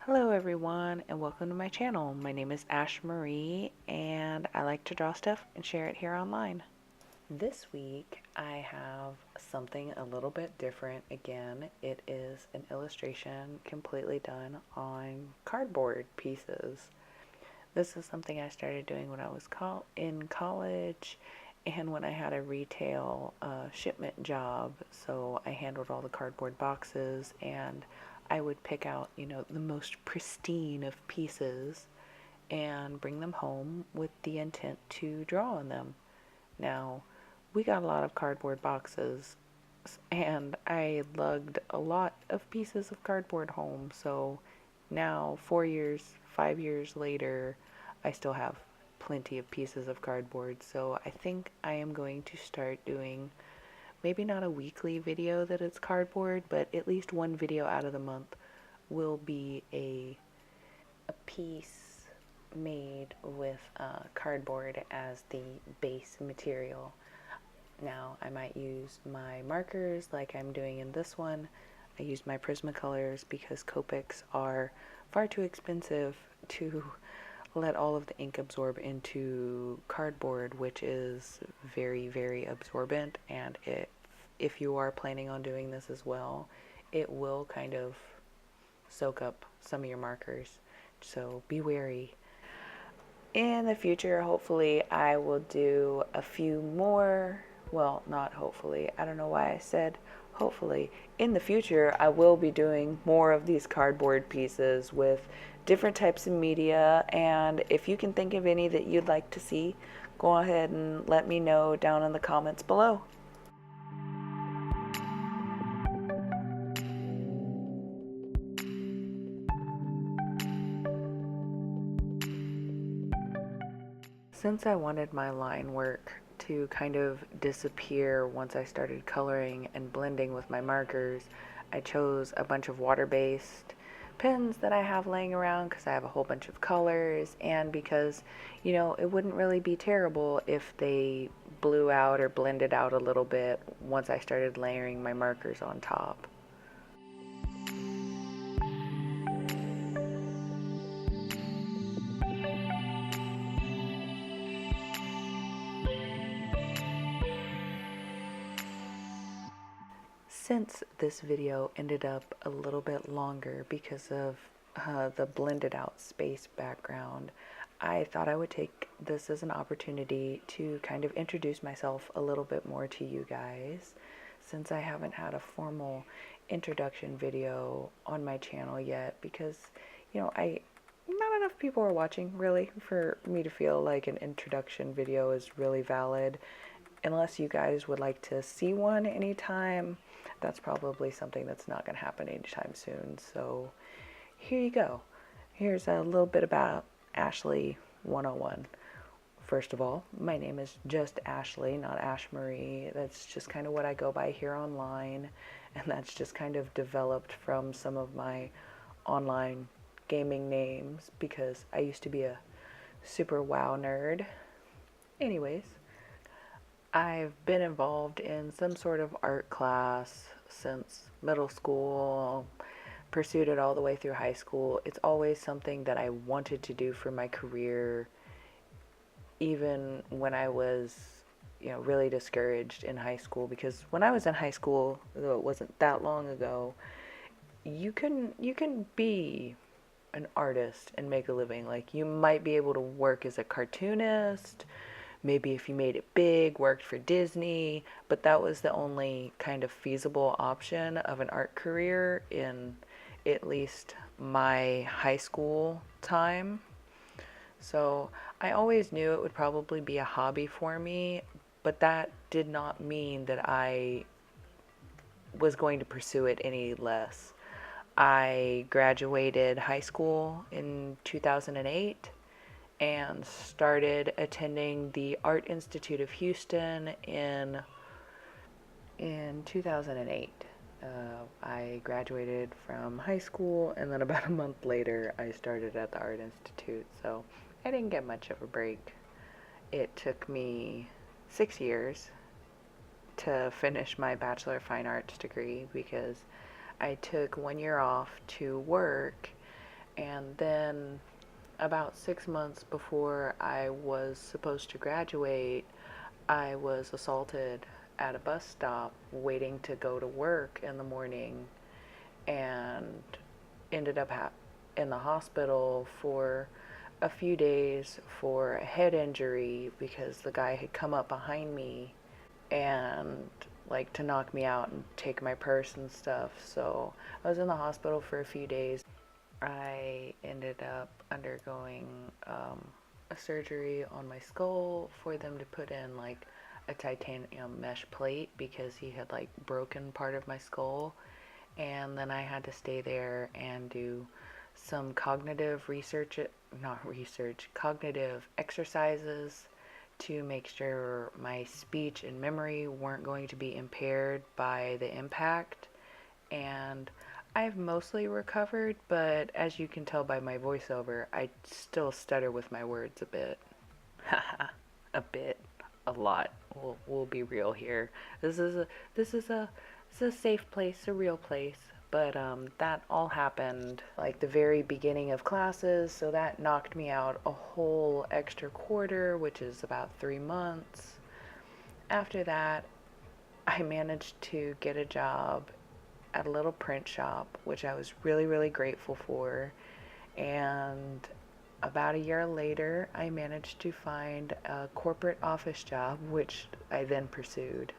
Hello everyone and welcome to my channel. My name is Ashemarie and I like to draw stuff and share it here online. This week I have something a little bit different again. It is an illustration completely done on cardboard pieces. This is something I started doing when I was in college and when I had a retail shipment job. So I handled all the cardboard boxes and I would pick out, the most pristine of pieces and bring them home with the intent to draw on them. Now, we got a lot of cardboard boxes and I lugged a lot of pieces of cardboard home. So now, 4 years, 5 years later, I still have plenty of pieces of cardboard. So I think I am going to start doing maybe not a weekly video that it's cardboard, but at least one video out of the month will be a piece made with cardboard as the base material. Now I might use my markers like I'm doing in this one. I use my Prismacolors because Copics are far too expensive to let all of the ink absorb into cardboard, which is very, very absorbent, and if you are planning on doing this as well, it will kind of soak up some of your markers, so be wary. In the future, hopefully, I will do a few more. Well, not hopefully. I don't know why I said hopefully. In the future, I will be doing more of these cardboard pieces with different types of media. And if you can think of any that you'd like to see, go ahead and let me know down in the comments below. Since I wanted my line work to kind of disappear once I started coloring and blending with my markers, I chose a bunch of water-based pens that I have laying around because I have a whole bunch of colors, and because, it wouldn't really be terrible if they blew out or blended out a little bit once I started layering my markers on top. Since this video ended up a little bit longer because of the blended out space background, I thought I would take this as an opportunity to kind of introduce myself a little bit more to you guys, since I haven't had a formal introduction video on my channel yet, because not enough people are watching really for me to feel like an introduction video is really valid. Unless you guys would like to see one anytime, that's probably something that's not going to happen anytime soon. So here you go. Here's a little bit about Ashley 101. First of all, my name is just Ashley, not Ashemarie. That's just kind of what I go by here online, and that's just kind of developed from some of my online gaming names because I used to be a super WoW nerd. Anyways, I've been involved in some sort of art class since middle school, pursued it all the way through high school. It's always something that I wanted to do for my career, even when I was, really discouraged in high school, because when I was in high school, though it wasn't that long ago, you can be an artist and make a living. Like, you might be able to work as a cartoonist, maybe if you made it big, worked for Disney, but that was the only kind of feasible option of an art career in at least my high school time. So I always knew it would probably be a hobby for me, but that did not mean that I was going to pursue it any less. I graduated high school in 2008 and started attending the Art Institute of Houston in 2008. I graduated from high school, and then about a month later I started at the Art Institute, so I didn't get much of a break. It took me 6 years to finish my Bachelor of Fine Arts degree because I took 1 year off to work And then about 6 months before I was supposed to graduate, I was assaulted at a bus stop waiting to go to work in the morning, and ended up in the hospital for a few days for a head injury because the guy had come up behind me and like to knock me out and take my purse and stuff. So I was in the hospital for a few days. I ended up undergoing a surgery on my skull for them to put in like a titanium mesh plate because he had like broken part of my skull. And then I had to stay there and do some cognitive research, not research, cognitive exercises to make sure my speech and memory weren't going to be impaired by the impact. And I've mostly recovered, but as you can tell by my voiceover, I still stutter with my words a bit. Haha, a bit, a lot. We'll be real here. This is a this is a it's a safe place, a real place. But that all happened like the very beginning of classes, so that knocked me out a whole extra quarter, which is about 3 months. After that, I managed to get a job at a little print shop, which I was really, really grateful for. And about a year later, I managed to find a corporate office job, which I then pursued.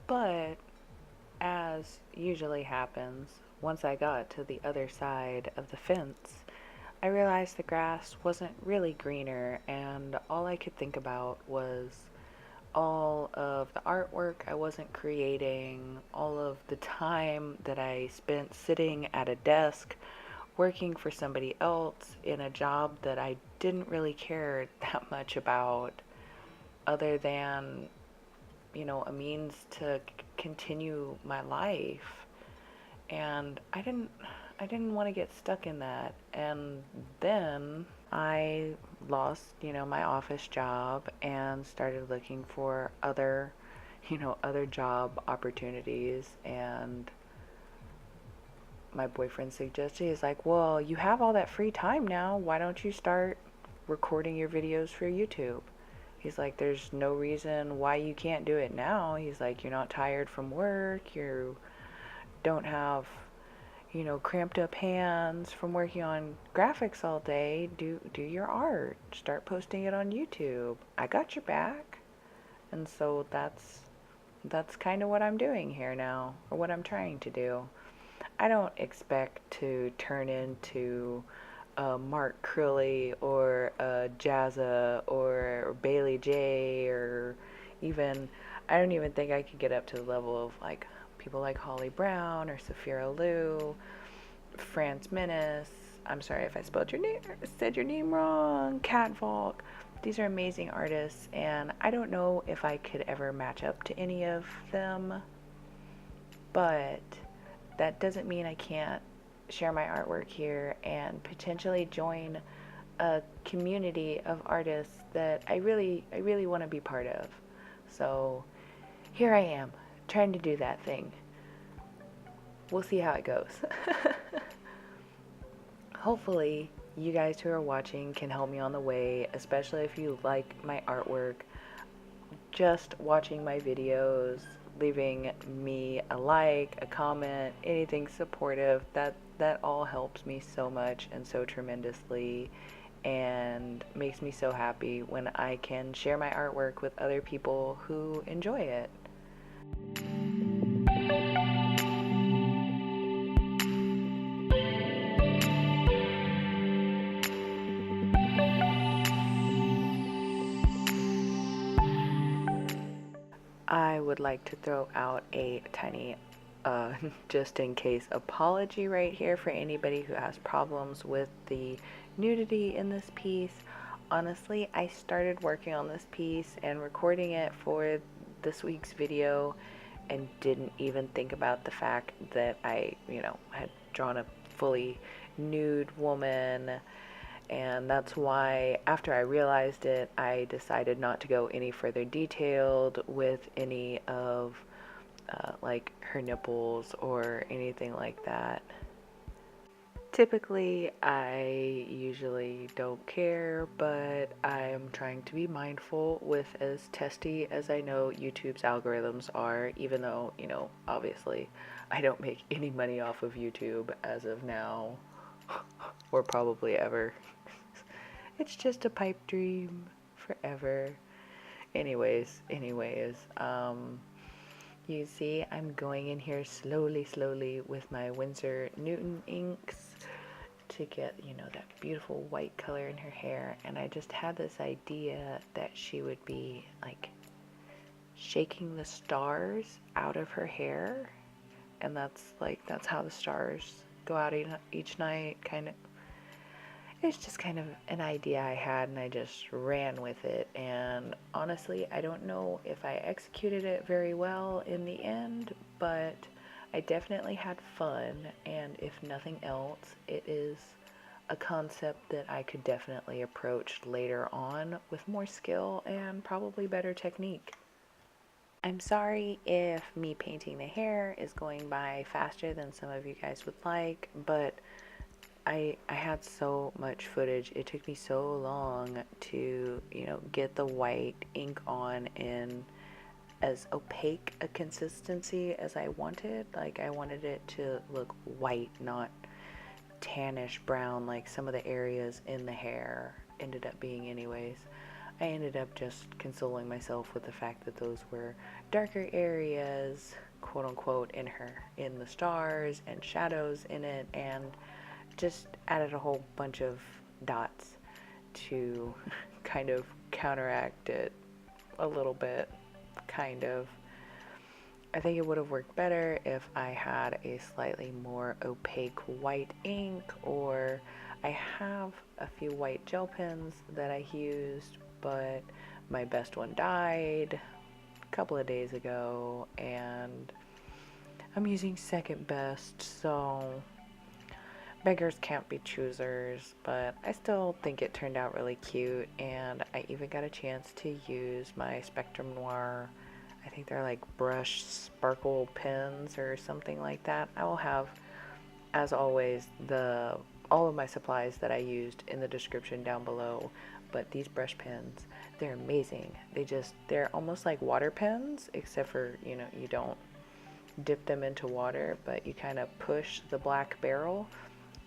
But as usually happens, once I got to the other side of the fence, I realized the grass wasn't really greener, and all I could think about was all of the artwork I wasn't creating, all of the time that I spent sitting at a desk working for somebody else in a job that I didn't really care that much about, other than, a means to continue my life. And I didn't want to get stuck in that. And then I lost, my office job and started looking for other job opportunities. And my boyfriend suggested, he's like, well, you have all that free time now. Why don't you start recording your videos for YouTube? He's like, there's no reason why you can't do it now. He's like, you're not tired from work. You don't have, cramped up hands from working on graphics all day. Do your art. Start posting it on YouTube. I got your back. And so that's kind of what I'm doing here now, or what I'm trying to do. I don't expect to turn into Mark Crilly or Jazza or Bailey J, or even, I don't even think I could get up to the level of like people like Holly Brown or Safira Liu, France Menace. I'm sorry if I said your name wrong. Cat Volk. These are amazing artists, and I don't know if I could ever match up to any of them, but that doesn't mean I can't share my artwork here and potentially join a community of artists that I really want to be part of. So here I am, trying to do that thing. We'll see how it goes. Hopefully, you guys who are watching can help me on the way, especially if you like my artwork. Just watching my videos, leaving me a like, a comment, anything supportive, that all helps me so much and so tremendously, and makes me so happy when I can share my artwork with other people who enjoy it. I would like to throw out a tiny, just in case, apology right here for anybody who has problems with the nudity in this piece. Honestly, I started working on this piece and recording it for this week's video and didn't even think about the fact that I, had drawn a fully nude woman. And that's why, after I realized it, I decided not to go any further detailed with any of like her nipples or anything like that. Typically, I usually don't care, but I'm trying to be mindful with as testy as I know YouTube's algorithms are, even though, you know, obviously I don't make any money off of YouTube as of now, or probably ever. It's just a pipe dream forever. Anyways, you see I'm going in here slowly with my Winsor Newton inks to get, you know, that beautiful white color in her hair, and I just had this idea that she would be like shaking the stars out of her hair, and that's how the stars go out each night, kind of. It's just kind of an idea I had, and I just ran with it, and honestly I don't know if I executed it very well in the end, but I definitely had fun, and if nothing else, it is a concept that I could definitely approach later on with more skill and probably better technique. I'm sorry if me painting the hair is going by faster than some of you guys would like, but I had so much footage. It took me so long to, you know, get the white ink on in as opaque a consistency as I wanted. Like, I wanted it to look white, not tannish brown like some of the areas in the hair ended up being anyways. I ended up just consoling myself with the fact that those were darker areas, quote unquote, in the stars and shadows in it, and just added a whole bunch of dots to kind of counteract it a little bit, kind of. I think it would have worked better if I had a slightly more opaque white ink, or I have a few white gel pens that I used, but my best one died a couple of days ago, and I'm using second best, so beggars can't be choosers, but I still think it turned out really cute, and I even got a chance to use my Spectrum Noir. I think they're like brush sparkle pens or something like that. I will have, as always, all of my supplies that I used in the description down below, but these brush pens, they're amazing. They're almost like water pens, except for, you know, you don't dip them into water, but you kind of push the black barrel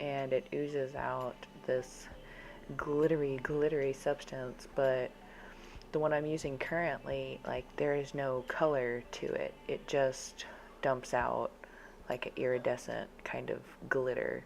and it oozes out this glittery substance. But the one I'm using currently, like, there is no color to it. It just dumps out like an iridescent kind of glitter,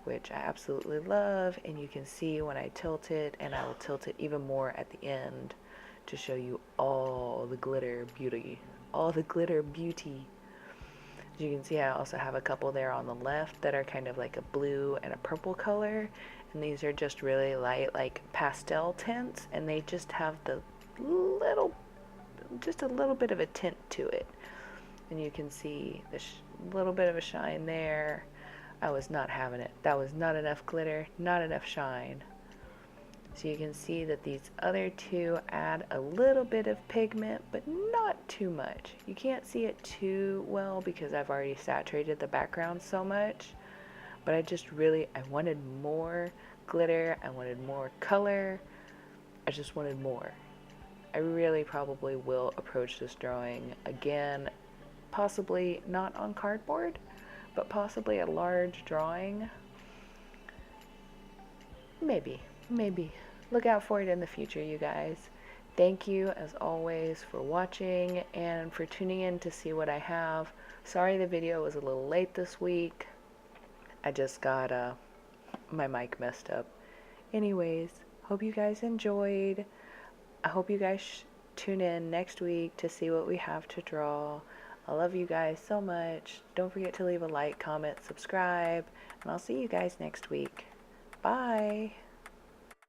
which I absolutely love. And you can see when I tilt it, and I will tilt it even more at the end to show you all the glitter beauty. All the glitter beauty. As you can see, I also have a couple there on the left that are kind of like a blue and a purple color, and these are just really light, like pastel tints, and they just have just a little bit of a tint to it, and you can see this little bit of a shine there. I was not having it. That was not enough glitter, not enough shine. So you can see that these other two add a little bit of pigment, but not too much. You can't see it too well because I've already saturated the background so much, but I wanted more glitter, I wanted more color, I just wanted more. I really probably will approach this drawing again, possibly not on cardboard, but possibly a large drawing. Maybe. Look out for it in the future, you guys. Thank you, as always, for watching and for tuning in to see what I have. Sorry the video was a little late this week. I just got my mic messed up. Anyways, hope you guys enjoyed. I hope you guys tune in next week to see what we have to draw. I love you guys so much. Don't forget to leave a like, comment, subscribe, and I'll see you guys next week. Bye.